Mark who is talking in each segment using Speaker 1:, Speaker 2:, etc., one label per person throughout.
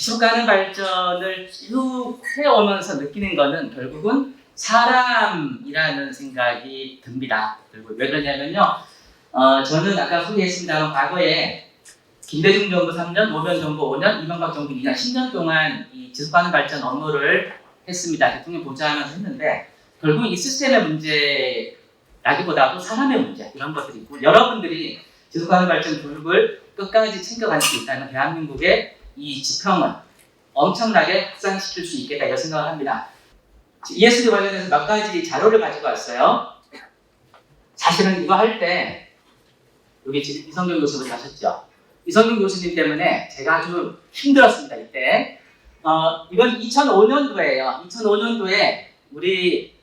Speaker 1: 지속가능 발전을 쭉 해오면서 느끼는 거는 결국은 사람이라는 생각이 듭니다. 그리고 왜 그러냐면요. 저는 아까 소개했습니다만 과거에 김대중 정부 3년, 노무현 정부 5년, 이명박 정부 2년, 10년 동안 이 지속가능 발전 업무를 했습니다. 대통령 보좌하면서 했는데 결국 이 시스템의 문제라기보다도 사람의 문제 이런 것들이 있고 여러분들이 지속가능 발전 교육을 끝까지 챙겨갈 수 있다는 대한민국의 이 지평은 엄청나게 확산시킬 수 있겠다 이런 생각을 합니다. ESG 관련해서 몇 가지 자료를 가지고 왔어요. 사실은 이거 할 때 여기 지금 이성경 교수님 가셨죠? 이성경 교수님 때문에 제가 아주 힘들었습니다. 이때 이건 2005년도예요. 2005년도에 우리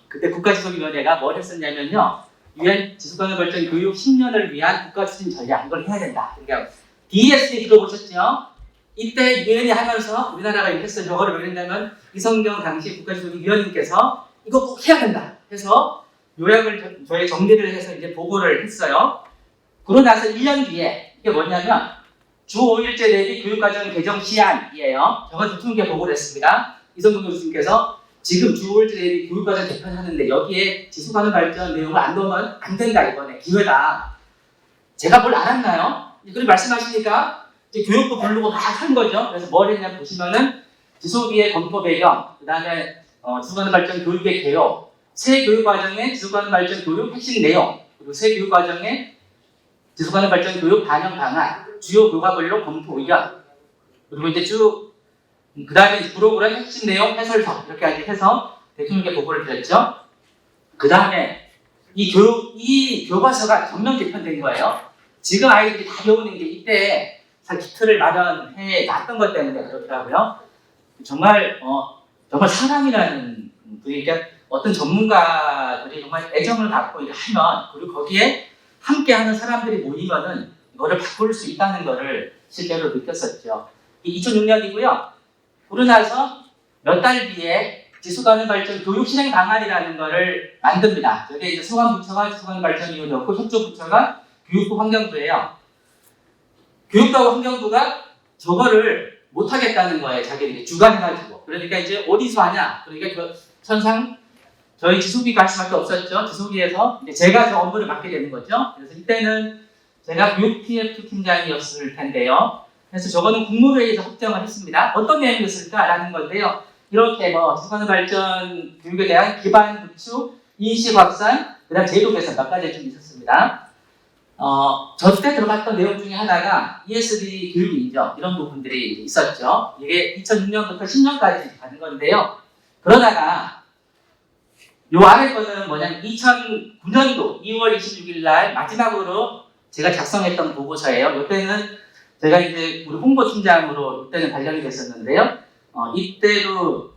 Speaker 1: 그때 국가지속위원회가 뭘 했었냐면요. UN 지속가능 발전 교육 10년을 위한 국가추진 전략 이걸 해야 된다. 그러니까 DSE 들어보셨죠? 이때 유엔이 하면서 우리나라가 이렇게 했어요. 저거를 왜 그랬냐면 이성경 당시 국가지속위원님께서 이거 꼭 해야 된다 해서 요약을 저희 정리를 해서 이제 보고를 했어요. 그러고 나서 1년 뒤에 이게 뭐냐면 주 5일제 대비 교육과정 개정 시안이에요. 저거 대통령께 보고를 했습니다. 이성경 교수님께서 지금 주 5일제 대비 교육과정 개편하는데 여기에 지속가능 발전 내용을 안 넣으면 안 된다 이번에 기회다. 제가 뭘 알았나요? 그렇게 말씀하시니까 이제 교육부 부르고 막 한 거죠. 그래서 뭘 했냐 보시면은 지속위의 검토 배경, 그 다음에 지속가능 발전 교육의 개요, 새 교육과정의 지속가능 발전 교육 핵심 내용, 그리고 새 교육과정의 지속가능 발전 교육 반영 방안, 주요 교과별로 검토 의견, 그리고 이제 그 다음에 프로그램 핵심 내용 해설서 이렇게 해서 대통령께 보고를 드렸죠. 그 다음에 이 교과서가 전면 개편된 거예요. 지금 아이들이 다 배우는 게 이때 기틀을 마련해 놨던 것 때문에 그렇더라고요. 정말 사람이라는 그러니까 어떤 전문가들이 정말 애정을 갖고 일을 하면 그리고 거기에 함께하는 사람들이 모이면은 이거를 바꿀 수 있다는 것을 실제로 느꼈었죠. 2006년이고요. 그러고 나서 몇 달 뒤에 지속가능 발전 교육 실행 방안이라는 것을 만듭니다. 저게 이제 소관부처가 지속가능 발전위원회였고 협조부처가 교육부 환경부예요. 교육부하고 환경부가 저거를 못하겠다는 거예요. 자기들이 주관해가지고. 그러니까 이제 어디서 하냐? 그러니까 천상 저희 지속위가 할 수밖에 없었죠. 지속위에서 이제 제가 저 업무를 맡게 되는 거죠. 그래서 이때는 제가 교육 TF 팀장이었을 텐데요. 그래서 저거는 국무회의에서 확정을 했습니다. 어떤 내용이었을까라는 건데요. 이렇게 지속가능 발전 교육에 대한 기반 구축, 인식 확산, 그다음 제도 개선 몇 가지 좀 있었습니다. 저 때 들어갔던 내용 중에 하나가 ESG 교육 인정 이런 부분들이 있었죠. 이게 2006년부터 10년까지 가는 건데요. 그러다가 요 아래 거는 뭐냐면 2009년도 2월 26일 날 마지막으로 제가 작성했던 보고서예요. 이때는 제가 이제 우리 홍보팀장으로 이때는 발령이 됐었는데요. 이때도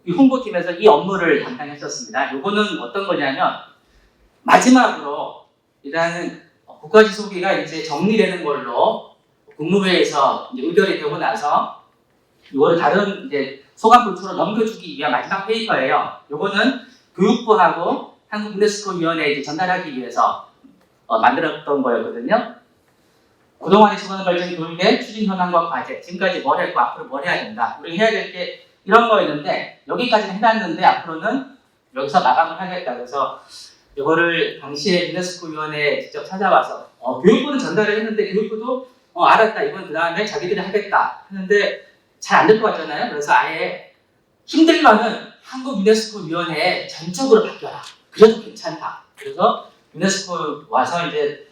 Speaker 1: 이 홍보팀에서 이 업무를 담당했었습니다. 요거는 어떤 거냐면 마지막으로 일단은 국가지속위가 이제 정리되는 걸로 국무회의에서 이제 의결이 되고 나서 이거를 다른 이제 소관부처로 넘겨주기 위한 마지막 페이퍼예요. 요거는 교육부하고 한국 유네스코위원회에 이제 전달하기 위해서 만들었던 거였거든요. 그동안의 지속가능 발전 교육의 추진 현황과 과제, 지금까지 뭘 했고 앞으로 뭘 해야 된다. 우리 해야 될 게 이런 거였는데 여기까지는 해놨는데 앞으로는 여기서 마감을 하겠다. 그래서 이거를 당시에 유네스코 위원회에 직접 찾아와서 교육부는 전달을 했는데 교육부도 알았다. 이건 그 다음에 자기들이 하겠다 했는데 잘 안 될 것 같잖아요. 그래서 아예 힘들면은 한국 유네스코 위원회에 전적으로 바뀌어라. 그래도 괜찮다. 그래서 유네스코 와서 이제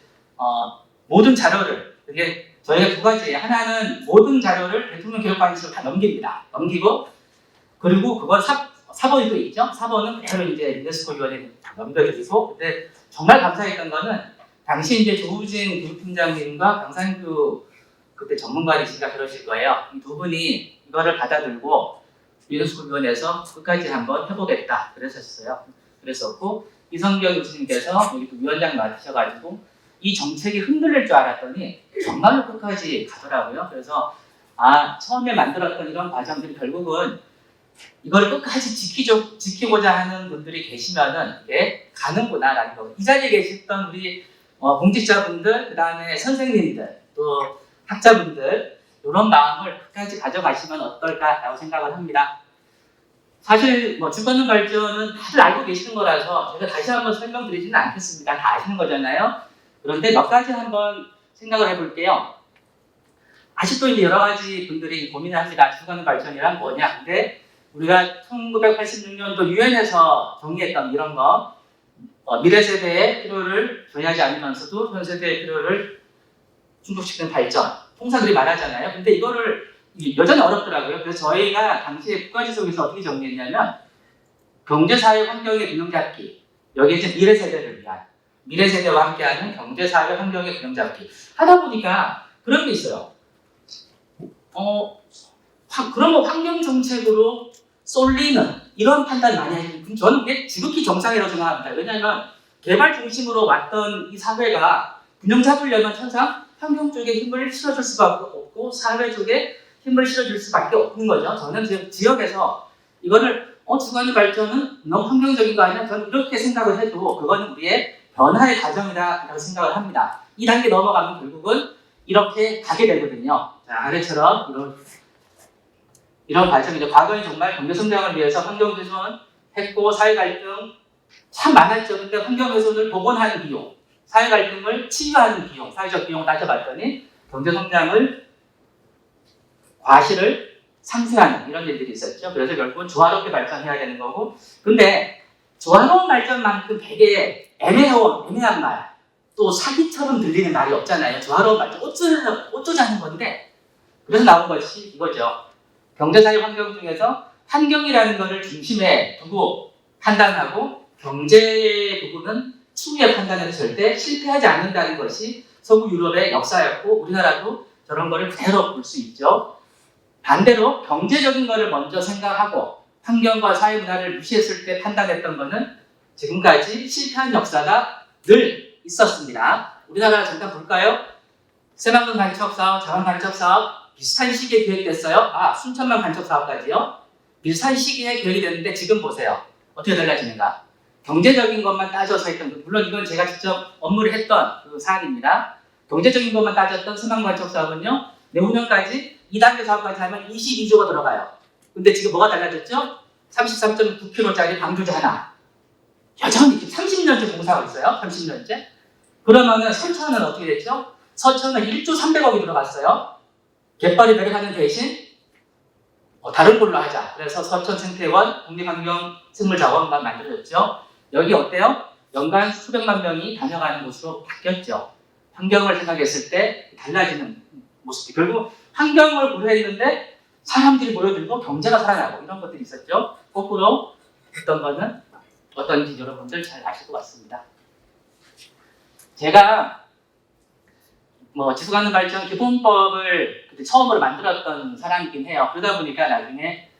Speaker 1: 모든 자료를 이게 저희가 두 가지예요. 하나는 모든 자료를 대통령 교육관실로 다 넘깁니다. 넘기고 그리고 그걸 사본이 또 있죠. 사본은 그대로 이제 유네스코 위원회에 넘겨드리고 근데 정말 감사했던 거는 당시 이제 조우진 교육팀장님과 강상규 그때 전문가이시가 그러실 거예요. 이 두 분이 이거를 받아들고 유네스코 위원회에서 끝까지 한번 해보겠다 그랬었어요. 그랬었고 이성경 교수님께서 여기 또 위원장 맡으셔가지고 이 정책이 흔들릴 줄 알았더니 정말로 끝까지 가더라고요. 그래서 처음에 만들었던 이런 과정들이 결국은 이걸 끝까지 지키고자 하는 분들이 계시면은 가는구나라는 거. 이 자리에 계셨던 우리 공직자분들, 그 다음에 선생님들, 또 학자분들 이런 마음을 끝까지 가져가시면 어떨까라고 생각을 합니다. 사실 뭐 주거는 발전은 다들 알고 계시는 거라서 제가 다시 한번 설명드리지는 않겠습니다. 다 아시는 거잖아요. 그런데 몇 가지 한번 생각을 해볼게요. 아직도 이제 여러 가지 분들이 고민을 합니다. 주거는 발전이란 뭐냐. 근데 우리가 1986년도 유엔에서 정의했던 이런 거, 미래 세대의 필요를 조회하지 않으면서도 현 세대의 필요를 충족시키는 발전. 통상들이 말하잖아요. 근데 이거를 여전히 어렵더라고요. 그래서 저희가 당시에 국가지속에서 어떻게 정리했냐면 경제사회 환경의 균형 잡기. 여기에 이제 미래 세대를 위한 미래 세대와 함께하는 경제사회 환경의 균형 잡기. 하다 보니까 그런 게 있어요. 그런 환경 정책으로 쏠리는 이런 판단 많이 하시는 저는 그게 지극히 정상이라고 생각합니다. 왜냐하면 개발 중심으로 왔던 이 사회가 균형 잡으려면 항상 환경 쪽에 힘을 실어줄 수밖에 없고 사회 쪽에 힘을 실어줄 수밖에 없는 거죠. 저는 지금 지역에서 이거를 주거의 발전은 너무 환경적인 거 아니야? 저는 이렇게 생각을 해도 그거는 우리의 변화의 과정이라고 생각을 합니다. 이 단계 넘어가면 결국은 이렇게 가게 되거든요. 자, 아래처럼 이런 발전이죠. 과거에 정말 경제 성장을 위해서 환경 훼손 했고 사회 갈등 참 많았죠. 근데 환경 훼손을 복원하는 비용, 사회 갈등을 치유하는 비용, 사회적 비용을 따져봤더니 경제 성장을 과실을 상쇄하는 이런 일들이 있었죠. 그래서 결국은 조화롭게 발전해야 되는 거고, 근데 조화로운 발전만큼 되게 애매한 말, 또 사기처럼 들리는 말이 없잖아요. 조화로운 발전, 어쩌자는 건데, 그래서 나온 것이 이거죠. 경제사회 환경 중에서 환경이라는 것을 중심에 두고 판단하고 경제 부분은 추후에 판단해서 절대 실패하지 않는다는 것이 서구 유럽의 역사였고 우리나라도 저런 거를 그대로 볼 수 있죠. 반대로 경제적인 거를 먼저 생각하고 환경과 사회 문화를 무시했을 때 판단했던 거는 지금까지 실패한 역사가 늘 있었습니다. 우리나라 잠깐 볼까요? 새만금 간척 사업, 자원 간척 사업 비슷한 시기에 계획됐어요. 순천만 간척 사업까지요. 비슷한 시기에 계획이 됐는데 지금 보세요. 어떻게 달라지는가? 경제적인 것만 따져서 했던 물론 이건 제가 직접 업무를 했던 그 사안입니다. 경제적인 것만 따졌던 새만금 간척 사업은요. 내후년까지 2단계 사업까지 하면 22조가 들어가요. 근데 지금 뭐가 달라졌죠? 33.9km짜리 방조제 하나. 여전히 30년째 공사하고 있어요. 30년째. 그러면은 서천은 어떻게 됐죠? 서천은 1조 300억이 들어갔어요. 갯벌이 내려가는 대신 다른 걸로 하자. 그래서 서천 생태원 국립환경생물자원관 만들어졌죠. 여기 어때요? 연간 수백만 명이 다녀가는 곳으로 바뀌었죠. 환경을 생각했을 때 달라지는 모습이 결국 환경을 고려했는데 사람들이 모여들고 경제가 살아나고 이런 것들이 있었죠. 거꾸로 했던 거는 어떤지 여러분들 잘 아실 것 같습니다. 제가 지속가능 발전 기본법을 그때 처음으로 만들었던 사람이긴 해요. 그러다 보니까 나중에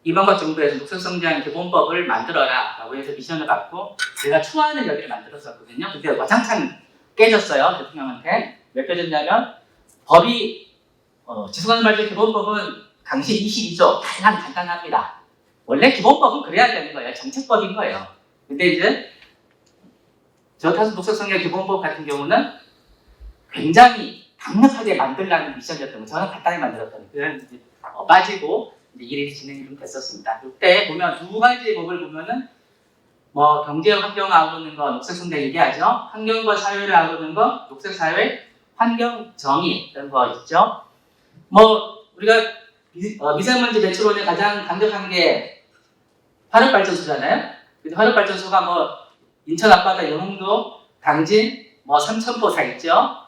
Speaker 1: 이명박 정부에서 녹색성장 기본법을 만들어라 라고 해서 미션을 받고 제가 추하는 여기를 만들었었거든요. 근데 와장창 깨졌어요. 대통령한테. 왜 깨졌냐면 법이 지속가능 발전 기본법은 당시 22조 간단합니다. 원래 기본법은 그래야 되는 거예요. 정책법인 거예요. 근데 이제 저탄소 녹색성장 기본법 같은 경우는 굉장히 강력하게 만들라는 미션이었던 거. 저는 간단히 만들었던 그런 빠지고 이제 일이 진행이 좀 됐었습니다. 이때 보면 두 가지 법을 보면은 경제 환경 아우르는 거 녹색성장 얘기하죠. 환경과 사회를 아우르는 거 녹색사회 환경 정의 이런 거 있죠. 우리가 미세먼지 배출원에 가장 강력한 게 화력발전소잖아요. 근데 화력발전소가 인천 앞바다 영흥도, 당진, 삼천포 다 있죠.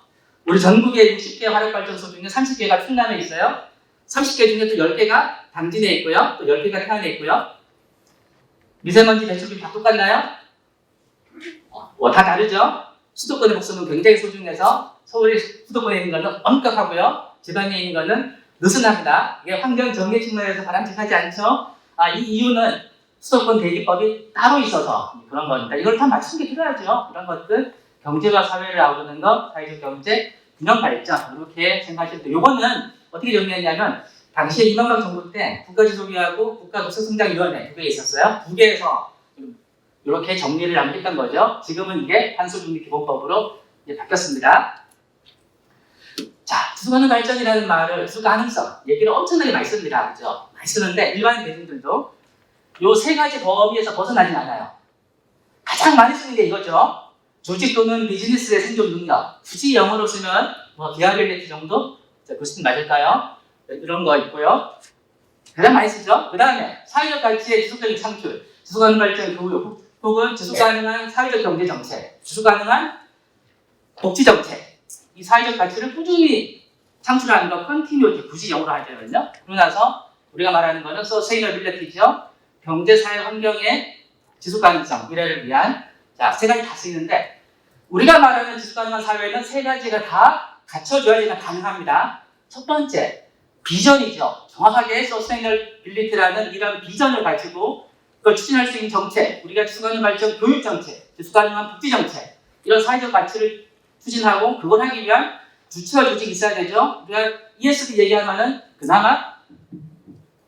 Speaker 1: 우리 전국에 60개 화력발전소 중에 30개가 충남에 있어요. 30개 중에 또 10개가 당진에 있고요. 또 10개가 태안에 있고요. 미세먼지 배출이 다 똑같나요? 다 다르죠? 수도권의 목숨은 굉장히 소중해서 서울이 수도권에 있는 거는 엄격하고요. 지방에 있는 거는 느슨합니다. 이게 환경 정의 측면에서 바람직하지 않죠? 이 이유는 수도권 대기법이 따로 있어서 그런 겁니다. 이걸 다 맞춘 게 필요하죠. 그런 것들, 경제와 사회를 아우르는 것, 사회적 경제, 균형 발전 이렇게 생각하실 때 이거는 어떻게 정리했냐면 당시에 이명박 정부 때 국가지속위하고 국가녹색성장위원회 두 개 있었어요. 두 개에서 이렇게 정리를 했던 거죠. 지금은 이게 탄소중립기본법으로 이제 바뀌었습니다. 자, 지속가능 발전이라는 말을 지속 가능성 얘기를 엄청나게 많이 씁니다. 그죠? 많이 쓰는데 일반 대중들도 요 세 가지 범위에서 벗어나진 않아요. 가장 많이 쓰는 게 이거죠. 조직 또는 비즈니스의 생존 능력. 굳이 영어로 쓰면 뭐 비아빌리티 정도? 자, 그 수준 맞을까요? 이런 거 있고요. 가장 많이 쓰죠. 그 다음에 사회적 가치의 지속적인 창출, 지속가능 발전 교육, 혹은 지속가능한 사회적 경제 정책, 지속가능한 복지 정책. 이 사회적 가치를 꾸준히 창출하는 거 컨티뉴티, 굳이 영어로 하자면요. 그러고 나서 우리가 말하는 거는 서스테이너빌리티죠. 경제, 사회, 환경의 지속가능성, 미래를 위한 자, 세 가지 다 쓰이는데 우리가 말하는 지속가능한 사회는 세 가지가 다 갖춰줘야지만 가능합니다. 첫 번째, 비전이죠. 정확하게 서스테이너빌리티라는 이런 비전을 가지고 그걸 추진할 수 있는 정책, 우리가 지속가능 발전 교육 정책, 지속가능한 복지 정책, 이런 사회적 가치를 추진하고 그걸 하기 위한 주체와 조직이 있어야 되죠. 우리가 ESG 얘기하면은 그나마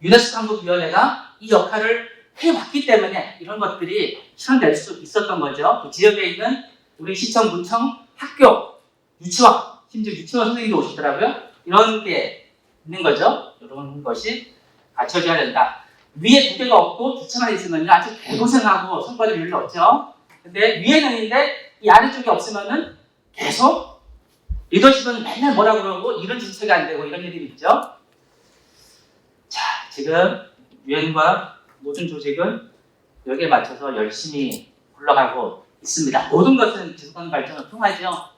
Speaker 1: 유네스코 한국위원회가 이 역할을 해왔기 때문에 이런 것들이 실현될 수 있었던 거죠. 그 지역에 있는 우리 시청, 군청, 학교, 유치원, 심지어 유치원 선생님도 오시더라고요. 이런 게 있는 거죠. 이런 것이 갖춰져야 된다. 위에 두 개가 없고 두 채만 있으면 아주 개고생하고 성과를 별로 없죠. 근데 위에는 있는데 이 아래쪽이 없으면은 계속 리더십은 맨날 뭐라 그러고 이런 정책이 안 되고 이런 일이 있죠. 자, 지금 유엔과 모든 조직은 여기에 맞춰서 열심히 굴러가고 있습니다. 모든 것은 지속가능 발전을 통하죠.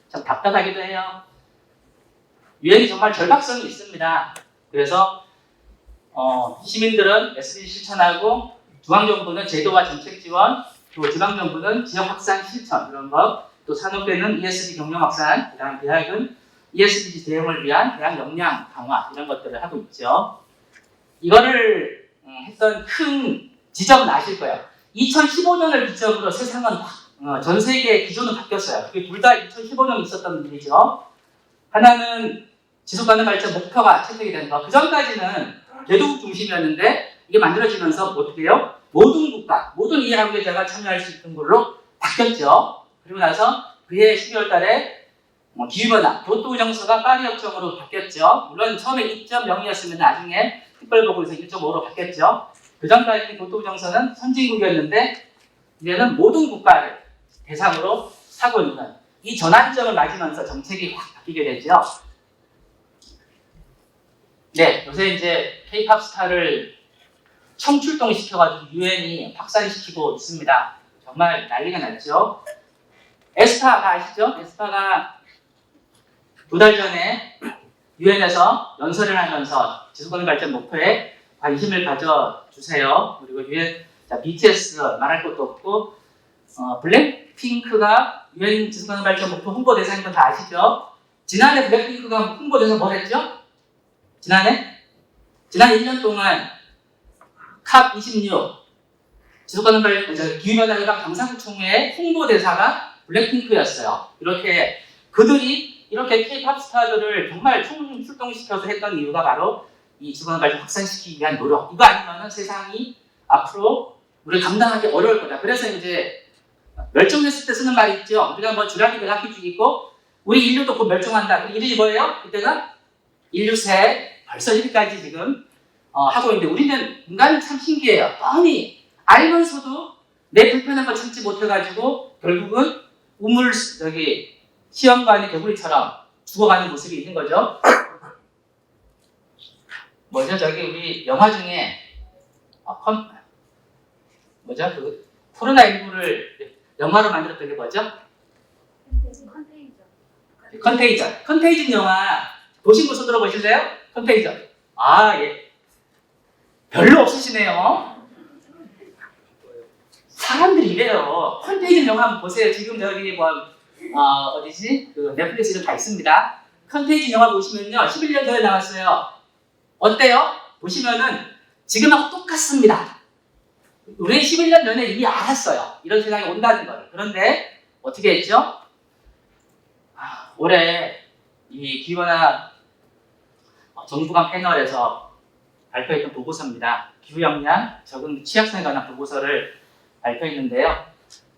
Speaker 1: 참 답답하기도 해요. 유엔이 정말 절박성이 있습니다. 그래서 시민들은 SDG 실천하고 중앙정부는 제도와 정책 지원, 또 지방정부는 지역 확산 실천 이런 것, 또 산업계는 ESG 경영 확산, 그다음 대학은 ESG 대응을 위한 대학 역량 강화 이런 것들을 하고 있죠. 이거를 했던 큰 지점은 아실 거예요. 2015년을 기점으로 세상은 전 세계의 기조는 바뀌었어요. 그게 둘 다 2015년에 있었던 일이죠. 하나는 지속가능 발전 목표가 채택이 된 거. 그 전까지는 개도국 중심이었는데 이게 만들어지면서 어떻게 해요? 모든 국가, 모든 이해관계자가 참여할 수 있는 걸로 바뀌었죠. 그리고 나서 그해 12월 달에 기후변화, 교토 정서가 파리 협정으로 바뀌었죠. 물론 처음에 2.0이었으면 나중에 특별보고에서 1.5로 바뀌었죠. 그 전까지는 교토 정서는 선진국이었는데 이제는 모든 국가를 대상으로 하고 있는 이 전환점을 맞으면서 정책이 확 바뀌게 되죠. 네, 요새 이제 K-팝 스타를 청출동시켜가지고 유엔이 확산시키고 있습니다. 정말 난리가 났죠. 에스파가 아시죠? 에스파가 2달 전에 유엔에서 연설을 하면서 지속가능 발전 목표에 관심을 가져주세요. 그리고 유엔, BTS 말할 것도 없고, 블랙핑크가 유엔 지속가능 발전 목표 홍보 대상인 건 다 아시죠? 지난해 블랙핑크가 홍보 대상 뭘 했죠? 지난 1년 동안 캅26 지속가능 발전 기후변화 협약 당사국총회의 홍보 대사가 블랙핑크였어요. 이렇게 그들이 이렇게 K-팝 스타들을 정말 출동시켜서 했던 이유가 바로 이 지속가능 발전 확산시키기 위한 노력. 이거 아니면은 세상이 앞으로 우리를 감당하기 어려울 거다. 그래서 이제 멸종됐을 때 쓰는 말이 있죠. 우리가 뭐 주라기 대각기축 있고 우리 인류도 곧 멸종한다. 이름이 뭐예요? 그때가 인류세 벌써 여기까지 지금 하고 있는데 우리는 인간은 참 신기해요. 뻔히 알면서도 내 불편한 걸 참지 못해가지고 결국은 시험관의 개구리처럼 죽어가는 모습이 있는 거죠. 뭐죠? 저기 우리 영화 중에 그 코로나19를 영화로 만들었던 게 뭐죠? 컨테이전 영화 보신 분 손 들어보실래요? 컨테이전. 아, 예. 별로 없으시네요. 사람들이 이래요. 컨테이전 영화 한번 보세요. 지금 저기 어디지? 그 넷플릭스 이름 다 있습니다. 컨테이전 영화 보시면요. 11년 전에 나왔어요. 어때요? 보시면은 지금하고 똑같습니다. 우리 11년 전에 이미 알았어요. 이런 세상이 온다는 걸. 그런데 어떻게 했죠? 올해 이 기후변화 정부 간 패널에서 발표했던 보고서입니다. 기후역량 적응 취약성에 관한 보고서를 발표했는데요.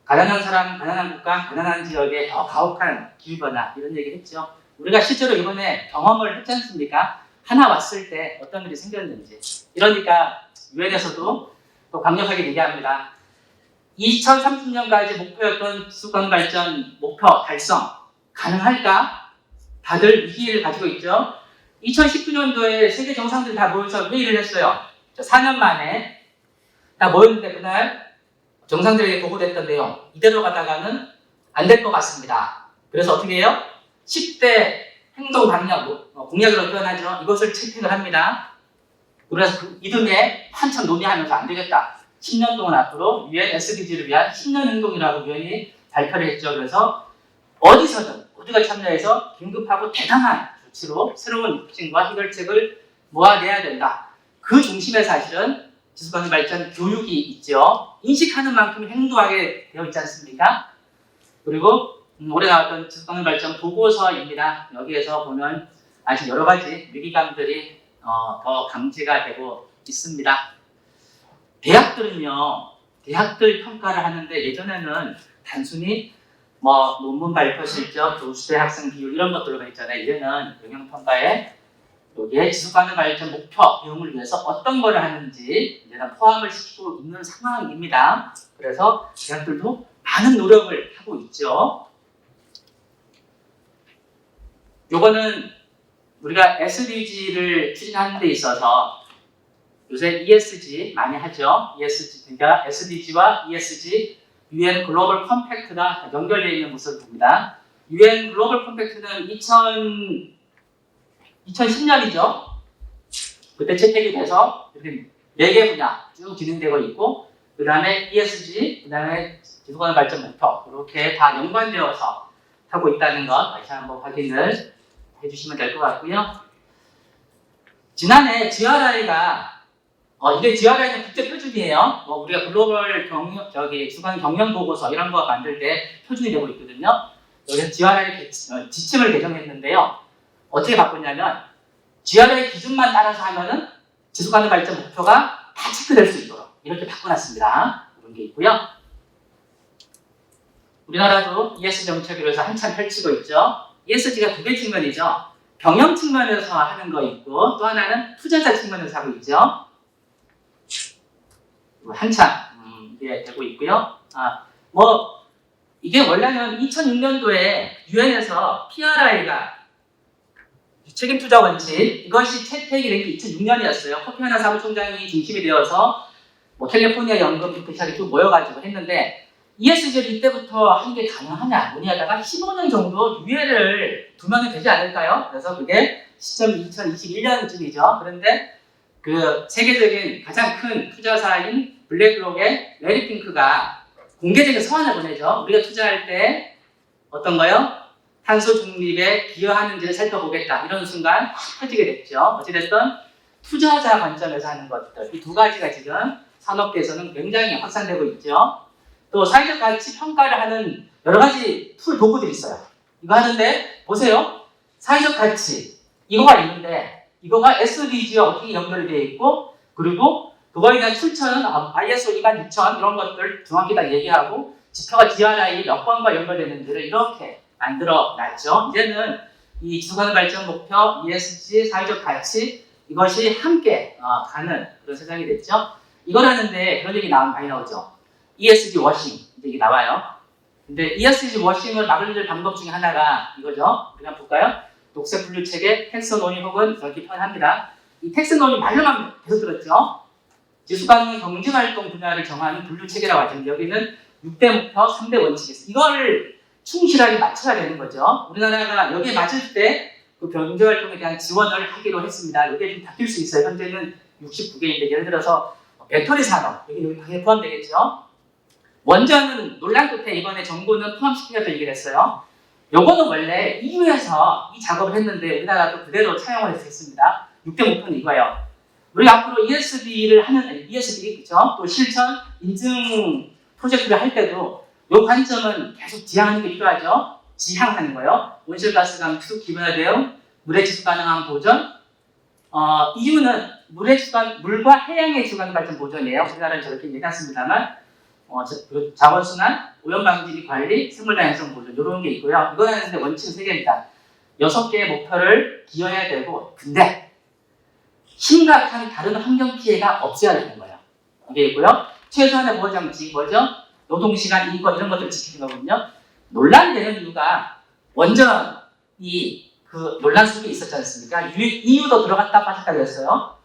Speaker 1: 가난한 사람, 가난한 국가, 가난한 지역에 더 가혹한 기후변화 이런 얘기를 했죠. 우리가 실제로 이번에 경험을 했지 않습니까? 하나 왔을 때 어떤 일이 생겼는지. 이러니까 유엔에서도 또 강력하게 얘기합니다. 2030년까지 목표였던 지속가능 발전 목표 달성 가능할까? 다들 위기를 가지고 있죠. 2019년도에 세계 정상들이 다 모여서 회의를 했어요. 4년 만에 다 모였는데 그날 정상들에게 보고됐던 내용 이대로 가다가는 안 될 것 같습니다. 그래서 어떻게 해요? 10대 행동 방향 공약으로 표현하죠. 이것을 채택을 합니다. 그래서 그 이듬해 한참 논의하면서 안 되겠다. 10년 동안 앞으로 유엔 SDG를 위한 10년 행동이라고 유엔이 발표를 했죠. 그래서 어디서든 모두가 참여해서 긴급하고 대담한 조치로 새로운 혁신과 해결책을 모아내야 된다. 그 중심에 사실은 지속가능 발전 교육이 있죠. 인식하는 만큼 행동하게 되어 있지 않습니까? 그리고 올해 나왔던 지속가능 발전 보고서입니다. 여기에서 보면 아직 여러 가지 위기감들이 더 감지가 되고 있습니다. 대학들 평가를 하는데 예전에는 단순히 논문 발표 실적, 교수대 학생 비율 이런 것들로만 있잖아요. 이제는 영향평가에 여기에 지속가능 발전 목표 이용을 위해서 어떤 거를 하는지 이제는 포함을 시키고 있는 상황입니다. 그래서 대학들도 많은 노력을 하고 있죠. 요거는 우리가 SDG를 추진하는 데 있어서 요새 ESG 많이 하죠. ESG가 SDG와 ESG, UN 글로벌 컴팩트가 연결되어 있는 모습을 봅니다. UN 글로벌 컴팩트는 2010년이죠. 그때 채택이 돼서 이렇게 4개 분야 쭉 진행되고 있고, 그 다음에 ESG, 그 다음에 지속가능 발전 목표 이렇게 다 연관되어서 하고 있다는 것 다시 한번 확인을 해주시면 될 것 같고요. 지난해 GRI가 이게 GRI는 국제 표준이에요. 우리가 글로벌 주간 경영 보고서 이런 거 만들 때 표준이 되고 있거든요. 여기서 GRI 지침을 개정했는데요. 어떻게 바꿨냐면 GRI 기준만 따라서 하면은 지속가능 발전 목표가 다 체크될 수 있도록 이렇게 바꿔놨습니다. 이런 게 있고요. 우리나라도 ESG 정책을 위해서 한참 펼치고 있죠. ESG가 2개 측면이죠. 경영 측면에서 하는 거 있고 또 하나는 투자자 측면에서 하고 있죠. 한참 이게 되고 있고요. 이게 원래는 2006년도에 유엔에서 PRI가 책임 투자 원칙 이것이 채택이 된 게 2006년이었어요. 코피 아난 사무총장이 중심이 되어서 캘리포니아 연금 이렇게 시작이 쭉 모여가지고 했는데 ESG를 이때부터 한 게 가능하냐 논의하다가 15년 정도 유예를 두면 되지 않을까요? 그래서 그게 시점이 2021년쯤이죠. 그런데 그 세계적인 가장 큰 투자사인 블랙록의 레리 핑크가 공개적인 서한을 보내죠. 우리가 투자할 때 어떤 거요? 탄소 중립에 기여하는지를 살펴보겠다. 이런 순간 펴지게 됐죠. 어찌됐든 투자자 관점에서 하는 것들 이 2가지가 지금 산업계에서는 굉장히 확산되고 있죠. 또 사회적 가치 평가를 하는 여러 가지 툴 도구들이 있어요. 이거 하는데 보세요. 사회적 가치 이거가 있는데 이거가 SDG와 어떻게 연결이 되어 있고 그리고 그거에 대한 출처는 ISO 26000 이런 것들 정확히 다 얘기하고 지표가 GRI 몇 번과 연결되는지를 이렇게 만들어 놨죠. 이제는 이 지속가능 발전 목표, ESG, 사회적 가치 이것이 함께 가는 그런 세상이 됐죠. 이걸 하는데 그런 얘기 많이 나오죠. ESG 워싱 이게 나와요. 근데 ESG 워싱을 막을 방법 중에 하나가 이거죠. 그냥 볼까요? 녹색 분류 체계, 텍소노미 혹은 이렇게 표현합니다. 이 텍소노미 말로만 계속 들었죠. 지속가능 경제활동 분야를 정하는 분류 체계라고 하죠. 여기는 6대 목표, 3대 원칙이 있어요. 이거를 충실하게 맞춰야 되는 거죠. 우리나라가 여기에 맞을 때 그 경제활동에 대한 지원을 하기로 했습니다. 이게 좀 바뀔 수 있어요. 현재는 69개인데 예를 들어서 배터리 산업, 여기 당연히 포함되겠죠. 원전은 논란 끝에 이번에 정부는 포함시키겠다 얘기를 했어요. 요거는 원래 EU에서 이 작업을 했는데 우리나라도 그대로 차용을 했습니다. 6대 목표는 이거예요. 우리가 앞으로 ESG를 하는, ESG, 그죠? 또 실천, 인증 프로젝트를 할 때도 요 관점은 계속 지향하는 게 필요하죠. 지향하는 거요. 온실가스 감축, 기반화 대응, 물의 지속 가능한 보전. EU는 물과 해양의 지속 발전 보전이에요. 우리나라는 저렇게 얘기했습니다만, 자원순환, 오염방지 관리, 생물 다양성 보존 이런 게 있고요. 이거 하는데 원칙은 3개입니다. 6개의 목표를 기여해야 되고, 근데 심각한 다른 환경 피해가 없어야 되는 거예요. 이게 있고요. 최소한의 보호장치, 뭐죠? 노동시간, 인권 이런 것들을 지키는 거거든요. 논란이 되는 이유가 원전이 그 논란 속에 있었지 않습니까? 이유도 들어갔다 빠졌다 그랬어요.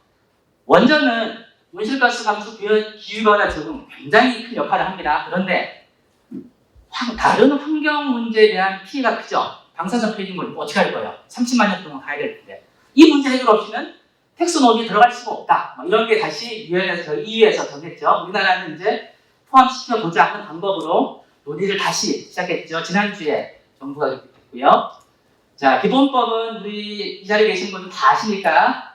Speaker 1: 원전은 온실가스 감축 기후변화 적응 굉장히 큰 역할을 합니다. 그런데 다른 환경 문제에 대한 피해가 크죠. 방사선 폐기물 어떻게 할 거예요? 30만 년 동안 가야 될 텐데 이 문제 해결 없이는 텍소노미에 들어갈 수가 없다. 이런 게 다시 유엔에서 EU에서 정했죠. 우리나라는 이제 포함시켜보자 하는 방법으로 논의를 다시 시작했죠. 지난주에 정부가 했고요. 자, 기본법은 우리 이 자리에 계신 분들 다 아시니까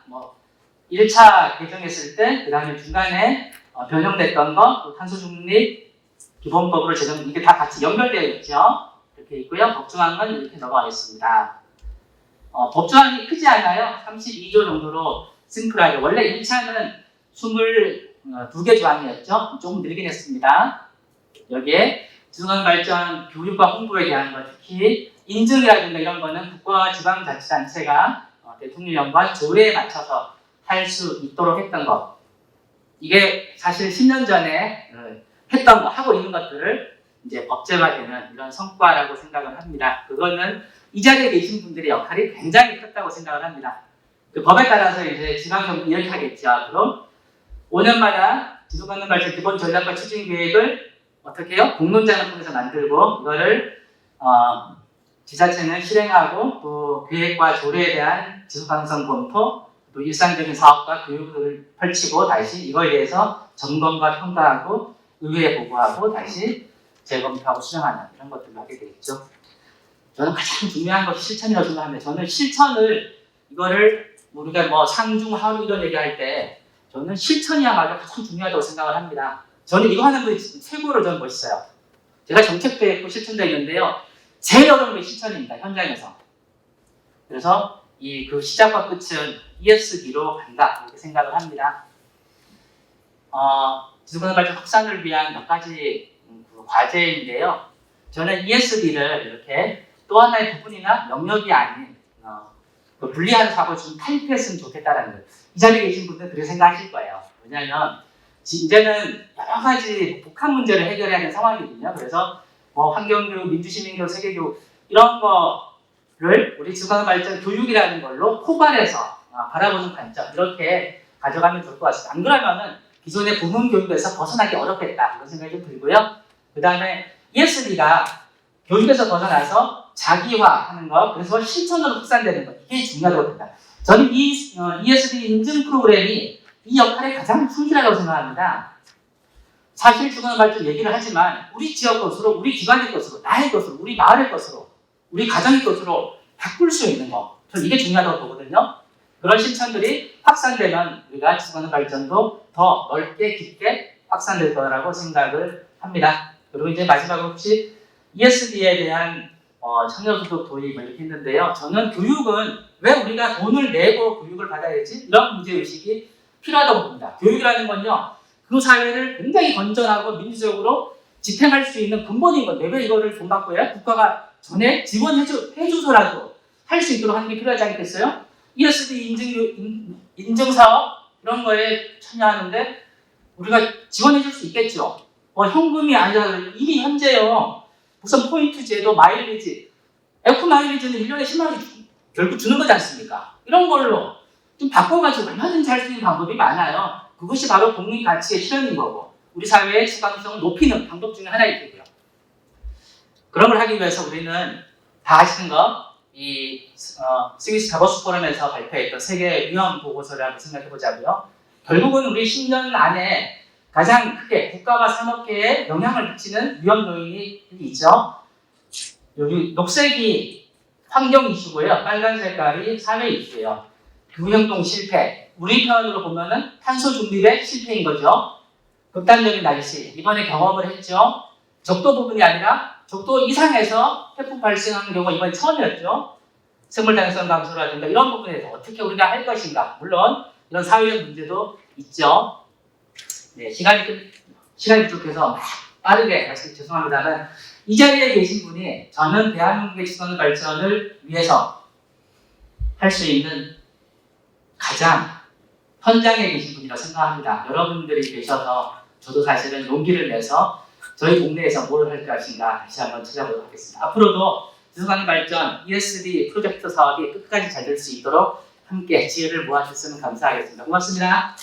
Speaker 1: 1차 개정했을 때, 그 다음에 중간에 변형됐던 거, 또 탄소중립 기본법으로 제정, 이게 다 같이 연결되어 있죠. 이렇게 있고요. 법조항은 이렇게 넘어가 있습니다. 법조항이 크지 않아요. 32조 정도로 심플하게. 원래 1차는 22개 조항이었죠. 조금 늘긴 했습니다. 여기에 지속가능 발전 교육과 홍보에 대한 것, 특히 인증이라든가 이런 거는 국가와 지방자치단체가 대통령령과 조례에 맞춰서 할 수 있도록 했던 것. 이게 사실 10년 전에 했던 거, 하고 있는 것들을 이제 법제화되는 이런 성과라고 생각을 합니다. 그거는 이 자리에 계신 분들의 역할이 굉장히 컸다고 생각을 합니다. 그 법에 따라서 이제 지방정부 이렇게 하겠죠. 그럼 5년마다 지속가능 발전 기본 전략과 추진 계획을 어떻게 해요? 공론장을 통해서 만들고 이거를 지자체는 실행하고 또 계획과 조례에 대한 지속가능성 검토 또 일상적인 사업과 교육을 펼치고 다시 이거에 대해서 점검과 평가하고 의회에 보고하고 다시 재검토하고 수정하는 이런 것들을 하게 되겠죠. 저는 가장 중요한 것이 실천이라고 생각합니다. 저는 실천을 이거를 우리가 상중 하루 이런 얘기할 때 저는 실천이야말로 가장 중요하다고 생각을 합니다. 저는 이거 하는 분이 최고로 저는 멋있어요. 제가 정책도 했고 실천도 했는데요. 제일 어려운 게 실천입니다. 현장에서. 그래서 그 시작과 끝은 ESD로 간다 이렇게 생각을 합니다. 지속가능 발전 확산을 위한 몇 가지 과제인데요. 저는 ESD를 이렇게 또 하나의 부분이나 영역이 아닌 분리하는 사고를 좀 타입했으면 좋겠다라는 거예요. 이 자리에 계신 분들은 그렇게 생각하실 거예요. 왜냐하면 이제는 여러 가지 복합 문제를 해결해야 하는 상황이거든요. 그래서 환경교육, 민주시민교육, 세계교육 이런 거를 우리 지속가능 발전 교육이라는 걸로 포괄해서 바라보는 관점 이렇게 가져가면 좋을 것 같습니다. 안 그러면은 기존의 부문 교육에서 벗어나기 어렵겠다 이런 생각이 좀 들고요. 그 다음에 ESD가 교육에서 벗어나서 자기화하는 것, 그래서 실천으로 확산되는 것 이게 중요하다고 봅니다. 저는 이 ESD 인증 프로그램이 이 역할에 가장 충실하다고 생각합니다. 사실 지속가능 발전 얘기를 하지만 우리 지역 것으로, 우리 기관의 것으로, 나의 것으로, 우리 마을의 것으로, 우리 가정의 것으로 바꿀 수 있는 거. 저는 이게 중요하다고 보거든요. 그런 실천들이 확산되면 우리가 지속가능 발전도 더 넓게 깊게 확산될 거라고 생각을 합니다. 그리고 이제 마지막으로 혹시 ESD에 대한 청년소득 도입 이렇게 했는데요. 저는 교육은 왜 우리가 돈을 내고 교육을 받아야지? 이런 문제의식이 필요하다고 봅니다. 교육이라는 건요. 그 사회를 굉장히 건전하고 민주적으로 집행할 수 있는 근본인 건데 왜 이거를 돈 받고 해야? 국가가 전에 지원해줘서라도 할 수 있도록 하는 게 필요하지 않겠어요? ESD 인증 사업 이런 거에 참여하는데 우리가 지원해줄 수 있겠죠. 현금이 아니라 이미 현재요. 무슨 포인트 제도, 마일리지, 에코 마일리지는 1년에 10만 원 결국 주는 거지 않습니까? 이런 걸로 좀 바꿔가지고 얼마든지 할 수 있는 방법이 많아요. 그것이 바로 국민 가치의 실현인 거고 우리 사회의 지방성을 높이는 방법 중에 하나일 테고요. 그런 걸 하기 위해서 우리는 다 아시는 거 스위스 다보스 포럼에서 발표했던 세계 위험 보고서라고 생각해 보자고요. 결국은 우리 10년 안에 가장 크게 국가와 산업계에 영향을 미치는 위험 요인이 있죠. 여기 녹색이 환경 이슈고요. 빨간 색깔이 사회 이슈예요. 기후행동 실패. 우리 표현으로 보면은 탄소 중립의 실패인 거죠. 극단적인 날씨. 이번에 경험을 했죠. 적도 부분이 아니라 적도 이상에서 태풍 발생하는 경우가 이번에 처음이었죠. 생물 다양성 감소라든가 이런 부분에서 어떻게 우리가 할 것인가. 물론 이런 사회적 문제도 있죠. 네, 시간이 부족해서 빠르게 말씀 죄송합니다만 이 자리에 계신 분이 저는 대한민국의 지속가능 발전을 위해서 할 수 있는 가장 현장에 계신 분이라고 생각합니다. 여러분들이 계셔서 저도 사실은 용기를 내서 저희 동네에서 뭘 할 것인가 다시 한번 찾아보도록 하겠습니다. 앞으로도 지속가능 발전 ESD 프로젝트 사업이 끝까지 잘 될 수 있도록 함께 지혜를 모아주셨으면 감사하겠습니다. 고맙습니다.